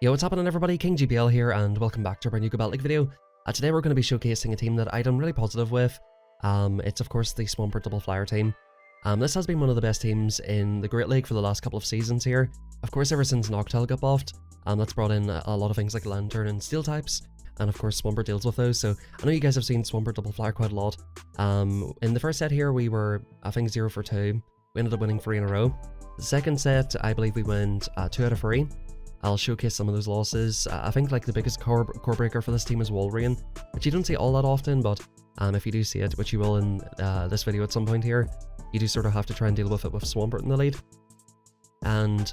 Yo, what's happening everybody, King GBL here and welcome back to a brand new Go League video. Today we're going to be showcasing a team that I'm really positive with. It's of course the Swampert double flyer team. This has been one of the best teams in the Great League for the last couple of seasons here. Of course ever since Noctowl got buffed, that's brought in a lot of things like lanturn and steel types. And of course Swampert deals with those, so I know you guys have seen Swampert double flyer quite a lot. In the first set here we were, I think, 0 for 2. We ended up winning 3 in a row. The second set, I believe we went 2 out of 3. I'll showcase some of those losses. I think like the biggest core breaker for this team is Wolverine, which you don't see all that often, but if you do see it, which you will in this video at some point here, you do sort of have to try and deal with it with Swampert in the lead. And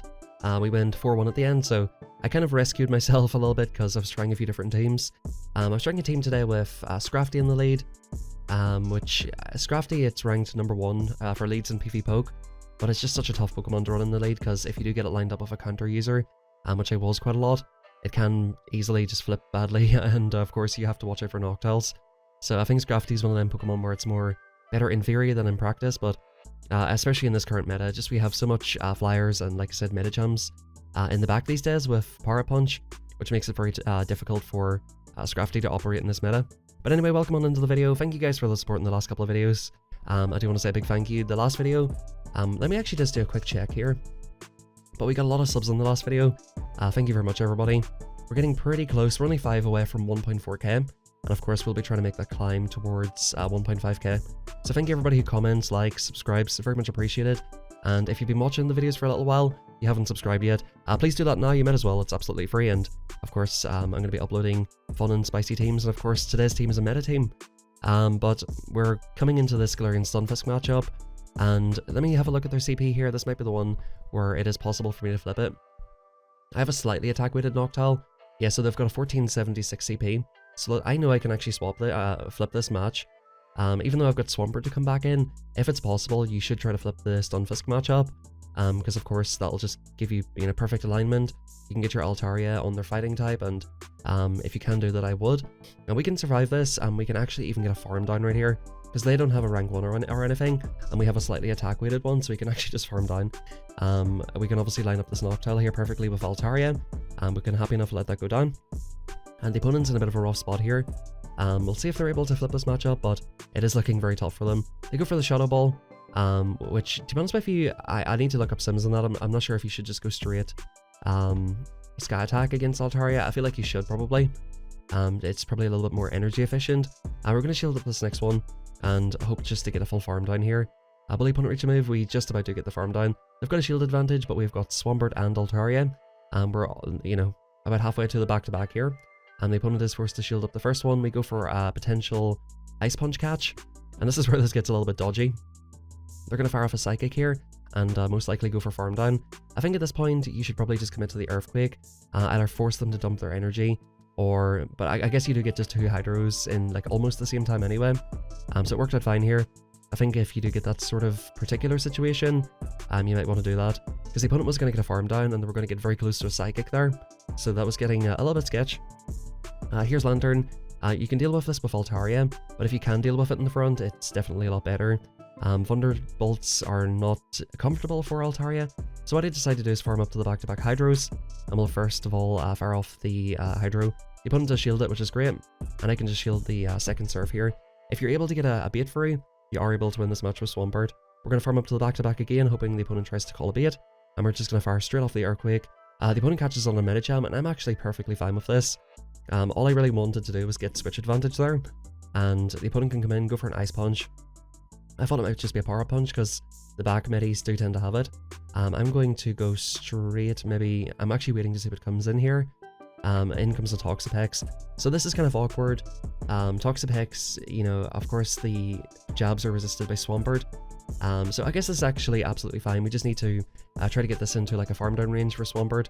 we went 4-1 at the end, so I kind of rescued myself a little bit because I was trying a few different teams. I was trying a team today with Scrafty in the lead, which Scrafty, it's ranked number 1 for leads in PV Poke, but it's just such a tough Pokemon to run in the lead because if you do get it lined up with a counter user, which I was quite a lot, it can easily just flip badly, and of course you have to watch out for Noctowls. So I think Scrafty is one of them Pokemon where it's better in theory than in practice, but especially in this current meta, just we have so much flyers and, like I said, meta jumps in the back these days with Power Punch, which makes it very difficult for Scrafty to operate in this meta. But anyway, welcome on into the video. Thank you guys for the support in the last couple of videos. I do want to say a big thank you. The last video, let me actually just do a quick check here. But we got a lot of subs in the last video. Thank you very much, everybody. We're getting pretty close. We're only 5 away from 1.4k. And of course, we'll be trying to make that climb towards 1.5k. So thank you everybody who comments, likes, subscribes. Very much appreciated. And if you've been watching the videos for a little while, you haven't subscribed yet, please do that now. You might as well. It's absolutely free. And of course, I'm going to be uploading fun and spicy teams. And of course, today's team is a meta team. But we're coming into this Galarian stunfisk matchup. And let me have a look at their CP here. This might be the one where it is possible for me to flip it. I have a slightly attack-weighted Noctowl. Yeah, so they've got a 1476 CP. So I know I can actually flip this match. Even though I've got Swampert to come back in, if it's possible, you should try to flip the Stunfisk matchup. Because of course, that'll just give you perfect alignment. You can get your Altaria on their fighting type, and if you can do that, I would. And we can survive this, and we can actually even get a farm down right here. Because they don't have a rank 1 or anything, and we have a slightly attack-weighted one, so we can actually just farm down. We can obviously line up this Noctowl here perfectly with Altaria, and we can happy enough let that go down. And the opponent's in a bit of a rough spot here. We'll see if they're able to flip this matchup, but it is looking very tough for them. They go for the Shadow Ball, which, to be honest with you, I need to look up sims on that. I'm not sure if you should just go straight Sky Attack against Altaria. I feel like you should probably. It's probably a little bit more energy efficient. We're going to shield up this next one and hope just to get a full farm down here. Will the opponent reach a move? We just about do get the farm down. They've got a shield advantage, but we've got Swampert and Altaria. We're, about halfway to the back-to-back here. And the opponent is forced to shield up the first one. We go for a potential Ice Punch catch. And this is where this gets a little bit dodgy. They're going to fire off a Psychic here, and most likely go for farm down. I think at this point, you should probably just commit to the Earthquake. Either force them to dump their energy, but I guess you do get just 2 Hydros in like almost the same time anyway. So it worked out fine here. I think if you do get that sort of particular situation, you might want to do that. Because the opponent was going to get a farm down, and they were going to get very close to a Psychic there. So that was getting a little bit sketch. Here's Lanturn. You can deal with this with Altaria, but if you can deal with it in the front, it's definitely a lot better. Thunderbolts are not comfortable for Altaria, so what I decided to do is farm up to the back-to-back Hydros, and we'll first of all fire off the Hydro. The opponent does shield it, which is great, and I can just shield the second serve here. If you're able to get a bait free, you are able to win this match with Swampert. We're going to farm up to the back-to-back again, hoping the opponent tries to call a bait, and we're just going to fire straight off the Earthquake. The opponent catches on a Medicham, and I'm actually perfectly fine with this. All I really wanted to do was get switch advantage there, and the opponent can come in, go for an Ice Punch. I thought it might just be a Power Punch, because the back middies do tend to have it. I'm going to go straight, maybe, I'm actually waiting to see what comes in here. In comes the Toxapex. So this is kind of awkward. Toxapex, of course the jabs are resisted by Swampert. So I guess this is actually absolutely fine. We just need to try to get this into like a farm down range for Swampert.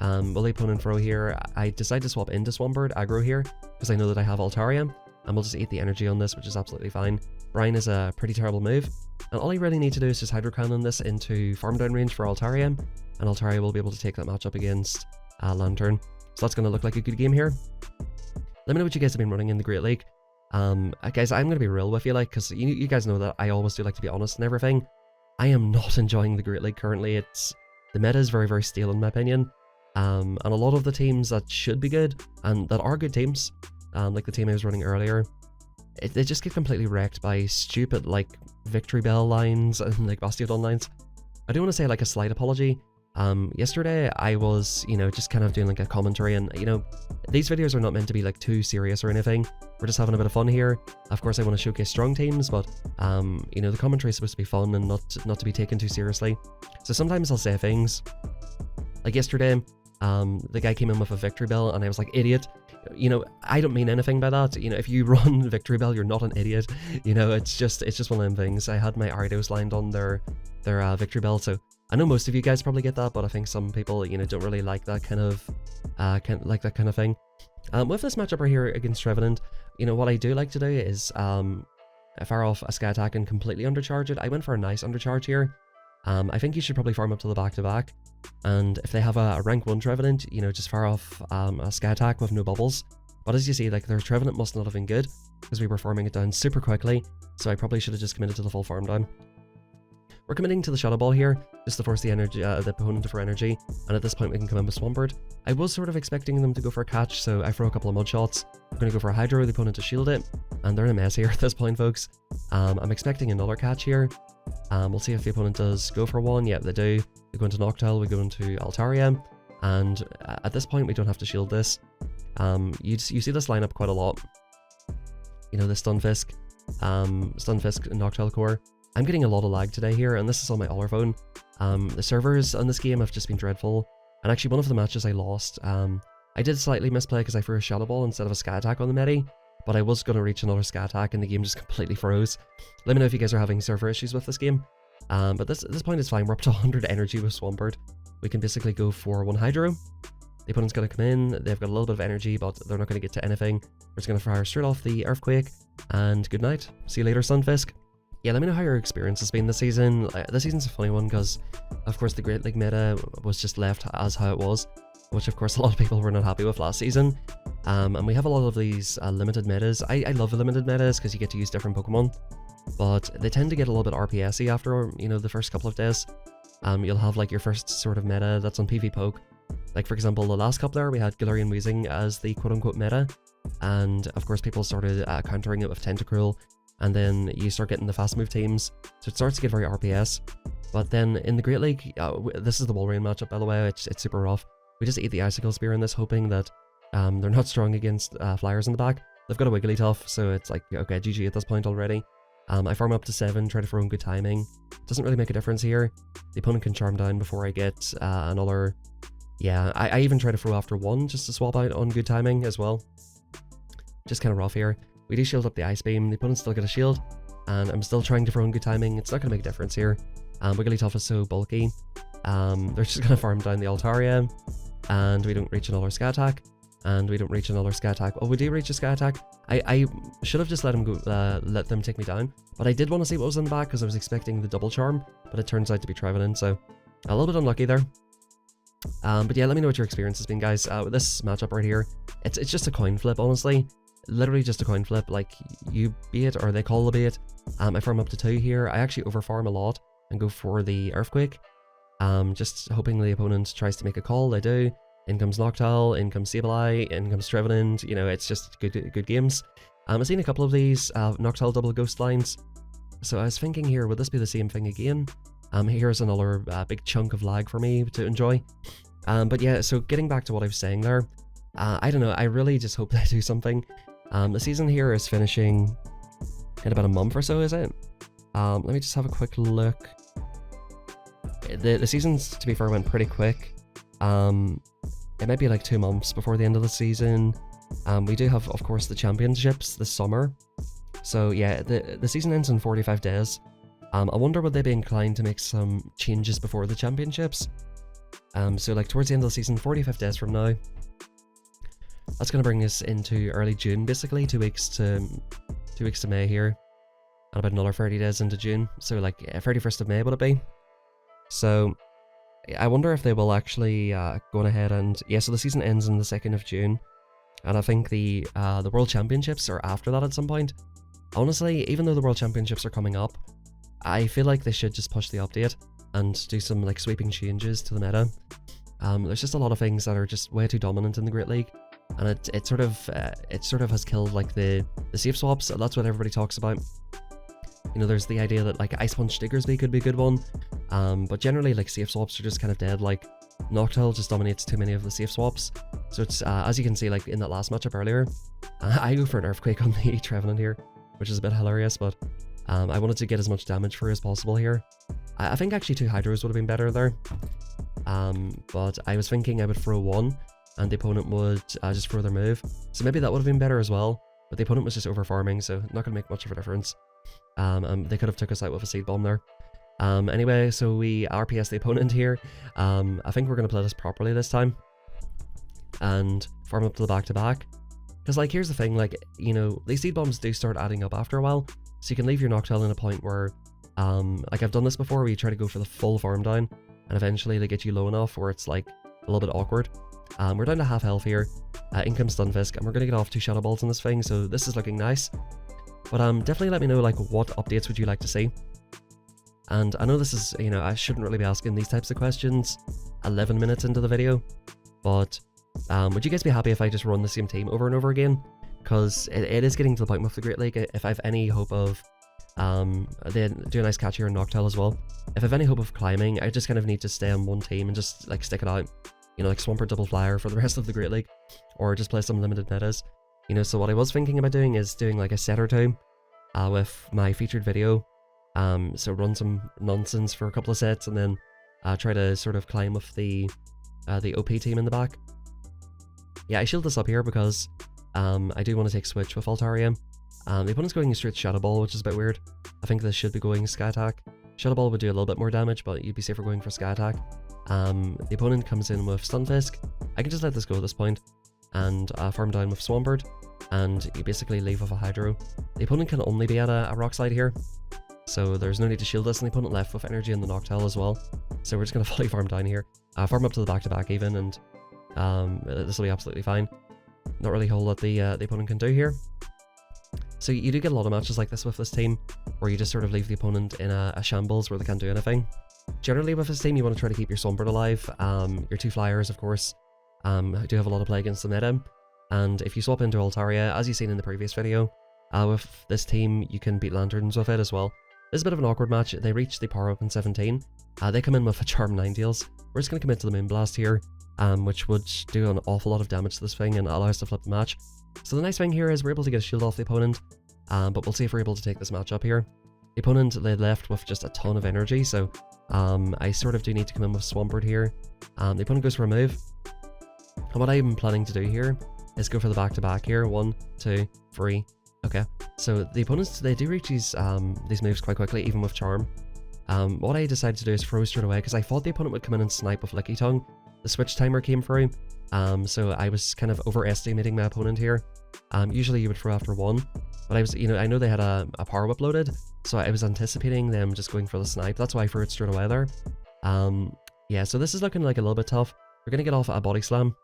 Will the opponent throw here? I decide to swap into Swampert, aggro here, because I know that I have Altaria, and we'll just eat the energy on this, which is absolutely fine. Brine is a pretty terrible move, and all you really need to do is just Hydro Cannon this into farm down range for Altaria, and Altaria will be able to take that matchup against Lanturn. So that's going to look like a good game here. Let me know what you guys have been running in the Great League. Guys, I'm going to be real with you, because you guys know that I always do like to be honest and everything. I am not enjoying the Great League currently. The meta is very, very stale in my opinion. And a lot of the teams that should be good, and that are good teams, like the team I was running earlier, they just get completely wrecked by stupid, like, Victory Bell lines and, like, Bastiodon lines. I do want to say, like, a slight apology. Yesterday I was, just kind of doing, like, a commentary, and, these videos are not meant to be, like, too serious or anything. We're just having a bit of fun here. Of course, I want to showcase strong teams, but, the commentary is supposed to be fun and not to be taken too seriously. So sometimes I'll say things. Like yesterday, the guy came in with a Victory Bell, and I was like, idiot. I don't mean anything by that. If you run Victory Bell, you're not an idiot. It's just one of them things. I had my Aridos lined on their Victory Bell, so I know most of you guys probably get that, but I think some people, don't really like that kind of thing. With this matchup right here against Trevenant, what I do like to do is fire off a Sky Attack and completely undercharge it. I went for a nice undercharge here. I think you should probably farm up to the back-to-back, and if they have a rank 1 Trevenant, just fire off a Sky Attack with no bubbles. But as you see, like, their Trevenant must not have been good, because we were farming it down super quickly, so I probably should have just committed to the full farm down. We're committing to the Shadow Ball here, just to force the opponent for energy, and at this point we can come in with Swampert. I was sort of expecting them to go for a catch, so I throw a couple of mud shots. We're going to go for a Hydro, the opponent to shield it, and they're in a mess here at this point, folks. I'm expecting another catch here. We'll see if the opponent does go for one. Yeah, they do. We go into Noctowl, we go into Altaria, and at this point we don't have to shield this. You see this lineup quite a lot. The Stunfisk, and Noctowl core. I'm getting a lot of lag today here, and this is on my Oller phone. The servers on this game have just been dreadful, and actually one of the matches I lost, I did slightly misplay because I threw a Shadow Ball instead of a Sky Attack on the medi, but I was going to reach another Sky Attack and the game just completely froze. Let me know if you guys are having server issues with this game. But at this point it's fine. We're up to 100 energy with Swampert. We can basically go for one Hydro. The opponent's going to come in, they've got a little bit of energy, but they're not going to get to anything. We're just going to fire straight off the Earthquake, and good night. See you later, Stunfisk. Yeah, let me know how your experience has been this season. This season's a funny one because, of course, the Great League meta was just left as how it was, which of course a lot of people were not happy with last season. And we have a lot of these limited metas. I love the limited metas because you get to use different Pokemon, but they tend to get a little bit RPS-y after, the first couple of days. You'll have like your first sort of meta that's on PvPoke. Like for example, the last cup there, we had Galarian Weezing as the quote-unquote meta, and of course people started countering it with Tentacruel, and then you start getting the fast move teams, so it starts to get very RPS. But then in the Great League, this is the Walrein matchup by the way, it's super rough. We just eat the Icicle Spear in this, hoping that they're not strong against flyers in the back. They've got a Wigglytuff, so it's like, okay, GG at this point already. I farm up to 7, try to throw in good timing. Doesn't really make a difference here. The opponent can charm down before I get another... Yeah, I even try to throw after 1 just to swap out on good timing as well. Just kind of rough here. We do shield up the Ice Beam, the opponent's still got a shield, and I'm still trying to throw in good timing. It's not going to make a difference here. Wigglytuff is so bulky. They're just going to farm down the Altaria, and we don't reach another Sky Attack, and we don't reach another Sky Attack. Oh, we do reach a Sky Attack. I should have just let them take me down, but I did want to see what was in the back because I was expecting the double charm, but it turns out to be Trevenant, so a little bit unlucky there. But yeah, let me know what your experience has been, guys. With this matchup right here, it's just a coin flip, honestly. Literally just a coin flip. Like, you bait or they call the bait. I farm up to 2 here. I actually overfarm a lot and go for the Earthquake. Just hoping the opponent tries to make a call. They do. In comes Noctowl, in comes Sableye, in comes Trevenant. It's just good games. I've seen a couple of these Noctowl double ghost lines. So I was thinking here, would this be the same thing again? Here's another big chunk of lag for me to enjoy. But yeah, so getting back to what I was saying there, I don't know, I really just hope they do something. The season here is finishing in about a month or so, is it? Let me just have a quick look. The seasons, to be fair, went pretty quick. It might be like 2 months before the end of the season. We do have, of course, the championships this summer. So yeah, the season ends in 45 days. I wonder would they be inclined to make some changes before the championships? So like towards the end of the season, 45 days from now. That's going to bring us into early June, basically, 2 weeks to May here, and about another 30 days into June. So like 31st of May would it be? So I wonder if they will actually go on ahead and so the season ends on the 2nd of June, and I think the World Championships are after that at some point. Honestly, even though the World Championships are coming up, I feel like they should just push the update and do some like sweeping changes to the meta. There's just a lot of things that are just way too dominant in the Great League, and it sort of has killed like the safe swaps. That's what everybody talks about. You know, there's the idea that like Ice Punch Diggersby could be a good one, but generally like safe swaps are just kind of dead. Like Noctowl just dominates too many of the safe swaps. So it's as you can see, like in that last matchup earlier, I go for an Earthquake on the Trevenant here, which is a bit hilarious, but I wanted to get as much damage for as possible here. I think actually 2 Hydros would have been better there, but I was thinking I would throw 1 and the opponent would just throw their move, so maybe that would have been better as well, but the opponent was just over farming, so not going to make much of a difference. They could have took us out with a Seed Bomb there. Anyway, so we RPS the opponent here. I think we're going to play this properly this time and farm up to the back-to-back. Because like here's the thing, like, you know, these Seed Bombs do start adding up after a while, so you can leave your Noctowl in a point where, like I've done this before, where you try to go for the full farm down, and eventually they get you low enough where it's like a little bit awkward. We're down to half health here, in comes Stunfisk, and we're going to get off 2 Shadow Balls in this thing, so this is looking nice. But definitely let me know like what updates would you like to see. And I know this is, you know, I shouldn't really be asking these types of questions 11 minutes into the video, but would you guys be happy if I just run the same team over and over again? Because it is getting to the point with the Great League. If I have any hope of, they do a nice catch here in Noctowl as well. If I have any hope of climbing, I just kind of need to stay on one team and just like stick it out. You know, like Swampert double flyer for the rest of the Great League, or just play some limited metas. You know, so what I was thinking about doing is doing like a set or two with my featured video. So run some nonsense for a couple of sets and then try to sort of climb with the OP team in the back. Yeah, I shield this up here because I do want to take switch with Altaria. The opponent's going straight Shadow Ball, which is a bit weird. I think this should be going Sky Attack. Shadow Ball would do a little bit more damage, but you'd be safer going for Sky Attack. The opponent comes in with Stunfisk. I can just let this go at this point and farm down with Swampert, and you basically leave with a Hydro. The opponent can only be at a Rock Slide here, so there's no need to shield this, and the opponent left with energy in the Noctowl as well. So we're just going to fully farm down here. Farm up to the back-to-back even, and this will be absolutely fine. Not really a whole lot the opponent can do here. So you do get a lot of matches like this with this team, where you just sort of leave the opponent in a shambles where they can't do anything. Generally with this team, you want to try to keep your Swampert alive. Your 2 flyers, of course, do have a lot of play against the meta. And if you swap into Altaria, as you've seen in the previous video, with this team, you can beat lanturns with it as well. This is a bit of an awkward match. They reach the power up in 17. They come in with a Charm 9-tails. We're just going to commit to the Moonblast here, which would do an awful lot of damage to this thing and allow us to flip the match. So the nice thing here is we're able to get a shield off the opponent, but we'll see if we're able to take this match up here. The opponent, they left with just a ton of energy, so I sort of do need to come in with Swampert here. The opponent goes for a move. And what I'm planning to do here is go for the back-to-back here. 1, 2, 3. Okay, so the opponents, they do reach these moves quite quickly, even with Charm. What I decided to do is throw straight away, because I thought the opponent would come in and snipe with Licky Tongue. The switch timer came through, so I was kind of overestimating my opponent here. Usually you would throw after 1, but I was, you know, I know they had a Power Whip loaded, so I was anticipating them just going for the snipe. That's why I threw it straight away there. Yeah, so this is looking like a little bit tough. We're going to get off a Body Slam,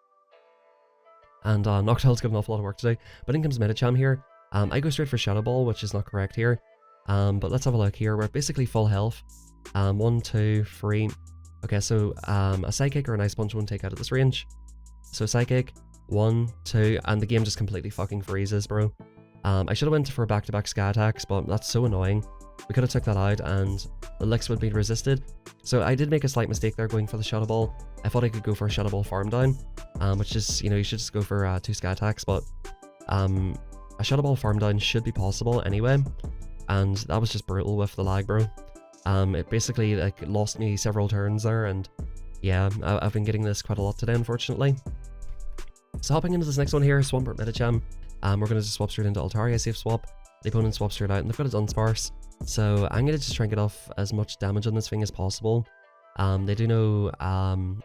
and Noctowl's got an awful lot of work to do, but in comes Medicham here. I go straight for Shadow Ball, which is not correct here, but let's have a look here. We're basically full health. 1, 2, 3. Okay, so a Psychic or an Ice Punch won't take out at this range. So Psychic, 1, 2, and the game just completely fucking freezes, bro. I should have went for back-to-back Sky Attacks, but that's so annoying. We could have took that out and the licks would be resisted. So I did make a slight mistake there going for the Shadow Ball. I thought I could go for a Shadow Ball farm down, which is, you know, you should just go for 2 Sky Attacks, but a Shadow Ball farm down should be possible anyway, and that was just brutal with the lag, bro. It basically like lost me several turns there, and yeah, I've been getting this quite a lot today, unfortunately. So hopping into this next one here, Swampert Medicham. We're going to just swap straight into Altaria, safe swap. The opponent swaps straight out, and they've got a Dunsparce. So I'm going to just try and get off as much damage on this thing as possible. They do know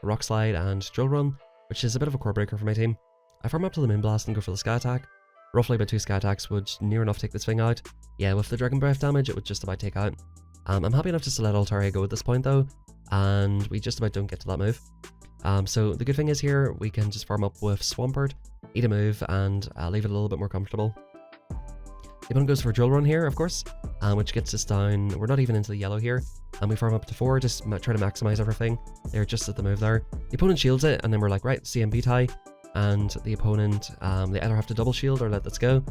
Rock Slide and Drill Run, which is a bit of a core breaker for my team. I farm up to the Moonblast and go for the Sky Attack. Roughly about 2 Sky Attacks would near enough take this thing out. Yeah, with the Dragon Breath damage, it would just about take out. I'm happy enough just to let Altaria go at this point though, and we just about don't get to that move. So the good thing is here, we can just farm up with Swampert, eat a move, and leave it a little bit more comfortable. The opponent goes for a drill run here, of course, which gets us down. We're not even into the yellow here, and we farm up to 4, just try to maximize everything. They're just at the move there. The opponent shields it, and then we're like, right, CMB tie, and the opponent, they either have to double shield or let this go.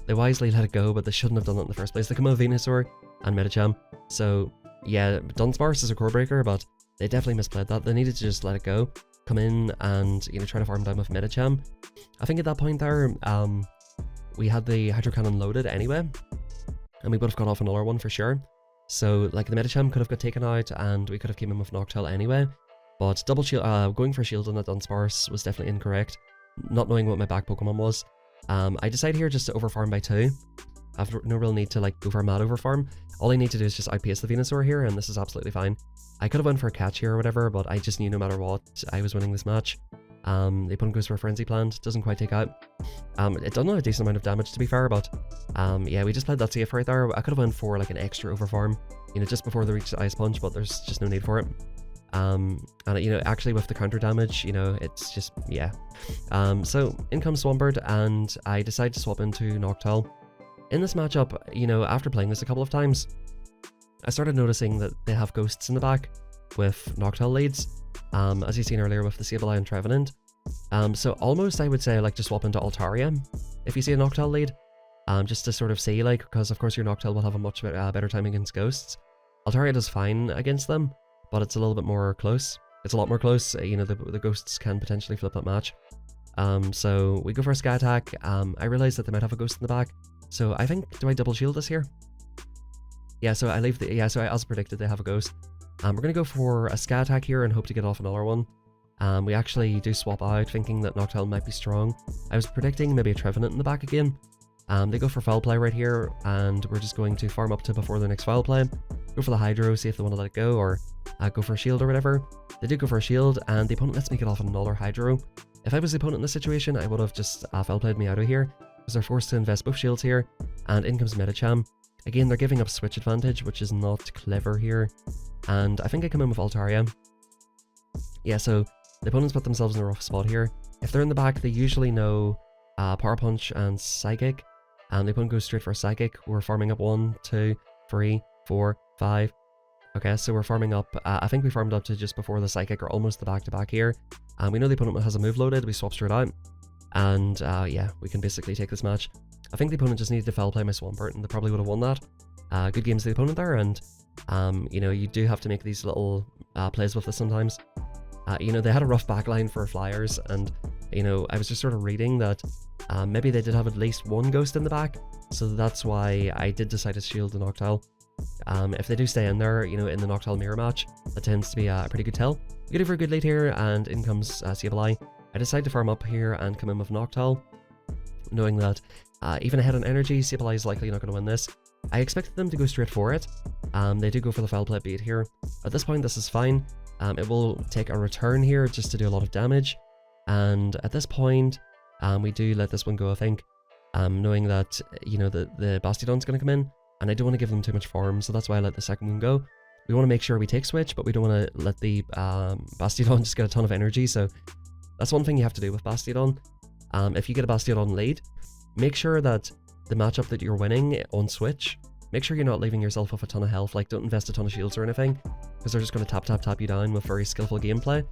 They wisely let it go, but they shouldn't have done it in the first place. They come out Venusaur and Medicham, so yeah, Dunsparce is a core breaker, but they definitely misplayed that. They needed to just let it go, come in and, you know, try to farm down with Medicham. I think at that point there, we had the Hydro Cannon loaded anyway, and we would have got off another one for sure. So like the Medicham could have got taken out, and we could have came in with Noctowl anyway. But double shield, going for shield on that Dunsparce was definitely incorrect. Not knowing what my back Pokemon was, I decide here just to overfarm by 2. I've no real need to like go for a mad overfarm. All I need to do is just outpace the Venusaur here, and this is absolutely fine. I could have went for a catch here or whatever, but I just knew no matter what, I was winning this match. The opponent goes for a Frenzy Plant, doesn't quite take out. It done a decent amount of damage to be fair, but yeah, we just played that safe right there. I could have went for like an extra overfarm, you know, just before they reach the Ice Punch, but there's just no need for it. And you know, actually with the counter damage, you know, it's just, yeah. So in comes Swampert, and I decide to swap into Noctowl. In this matchup, you know, after playing this a couple of times, I started noticing that they have ghosts in the back with Noctowl leads, as you've seen earlier with the Sableye and Trevenant. So almost I would say I like to swap into Altaria if you see a Noctowl lead, just to sort of see, like, because of course your Noctowl will have a much better time against ghosts. Altaria does fine against them, but it's a little bit more close. It's a lot more close, you know, the ghosts can potentially flip that match. So we go for a Sky Attack. I realize that they might have a ghost in the back, so I think, do I double shield this here? Yeah, so I leave the, yeah, so as predicted, they have a ghost. We're going to go for a Sky Attack here and hope to get off another one. We actually do swap out, thinking that Noctowl might be strong. I was predicting maybe a Trevenant in the back again. They go for Foul Play right here, and we're just going to farm up to before their next Foul Play. Go for the Hydro, see if they want to let it go, or go for a shield or whatever. They do go for a shield, and the opponent lets me get off another Hydro. If I was the opponent in this situation, I would have just Foul Played me out of here, because they're forced to invest both shields here, and in comes Medicham. Again, they're giving up switch advantage, which is not clever here, and I think I come in with Altaria. Yeah, so the opponents put themselves in a rough spot here. If they're in the back, they usually know Power Punch and Psychic, and the opponent goes straight for a Psychic. We're farming up 1, 2, 3, 4, 5. Okay, so we're farming up, I think we farmed up to just before the Psychic, or almost the back-to-back here. We know the opponent has a move loaded, we swap straight out, and yeah, we can basically take this match. I think the opponent just needed to foul play my Swampert, and they probably would have won that. Good games to the opponent there, and you know, you do have to make these little plays with this sometimes. You know, they had a rough backline for Flyers, and you know, I was just sort of reading that maybe they did have at least one ghost in the back, so that's why I did decide to shield the Noctowl. If they do stay in there, you know, in the Noctowl mirror match, that tends to be a pretty good tell. We get over a good lead here, and in comes Sableye. I decide to farm up here and come in with Noctowl, knowing that even ahead on energy, Sableye is likely not going to win this. I expected them to go straight for it. They do go for the foul play beat here. At this point, this is fine. It will take a return here just to do a lot of damage, and at this point, we do let this one go, I think, knowing that, you know, the Bastiodon's going to come in, and I don't want to give them too much farm, so that's why I let the second one go. We want to make sure we take switch, but we don't want to let the Bastiodon just get a ton of energy, so that's one thing you have to do with Bastiodon. If you get a Bastiodon lead, make sure that the matchup that you're winning on switch, make sure you're not leaving yourself with a ton of health, like don't invest a ton of shields or anything, because they're just going to tap you down with very skillful gameplay.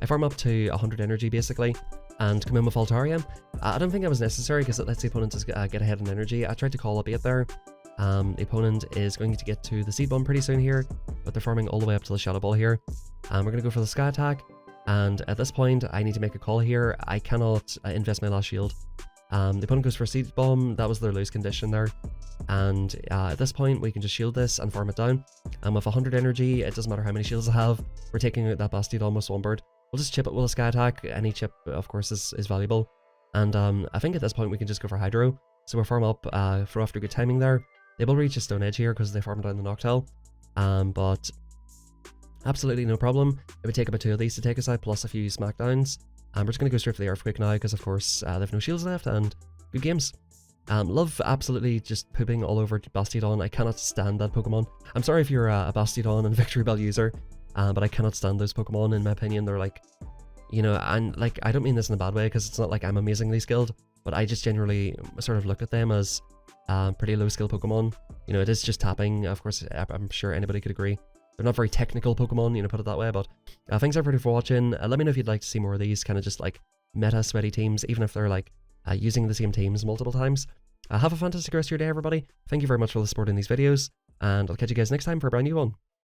I farm up to 100 energy basically, and come in with Altaria. I don't think that was necessary because it lets the opponent just get ahead in energy. I tried to call a bait there. The opponent is going to get to the Seed Bomb pretty soon here, but they're farming all the way up to the Shadow Ball here. We're going to go for the Sky Attack, and at this point I need to make a call here. I cannot invest my last shield. The opponent goes for a Seed Bomb, that was their lose condition there, and at this point we can just shield this and farm it down, and with 100 energy, it doesn't matter how many shields I have, we're taking out that Bastiodon with Swampert. We'll just chip it with a Sky Attack. Any chip of course is valuable, and I think at this point we can just go for Hydro, so we'll farm up, throw after good timing there. They will reach a Stone Edge here because they farmed down the Noctowl, but absolutely no problem. It would take about 2 of these to take us out, plus a few smackdowns. We're just going to go straight for the Earthquake now because of course they have no shields left, and good games. Love absolutely just pooping all over Bastiodon. I cannot stand that Pokemon. I'm sorry if you're a Bastiodon and Victory Bell user, but I cannot stand those Pokemon. In my opinion, they're like, you know, and like, I don't mean this in a bad way because it's not like I'm amazingly skilled, but I just generally sort of look at them as Pretty low skill Pokemon. You know, it is just tapping. Of course, I'm sure anybody could agree. They're not very technical Pokemon, you know, put it that way, but thanks everybody for watching. Let me know if you'd like to see more of these kind of just like meta sweaty teams, even if they're like using the same teams multiple times. Have a fantastic rest of your day, everybody. Thank you very much for supporting these videos, and I'll catch you guys next time for a brand new one.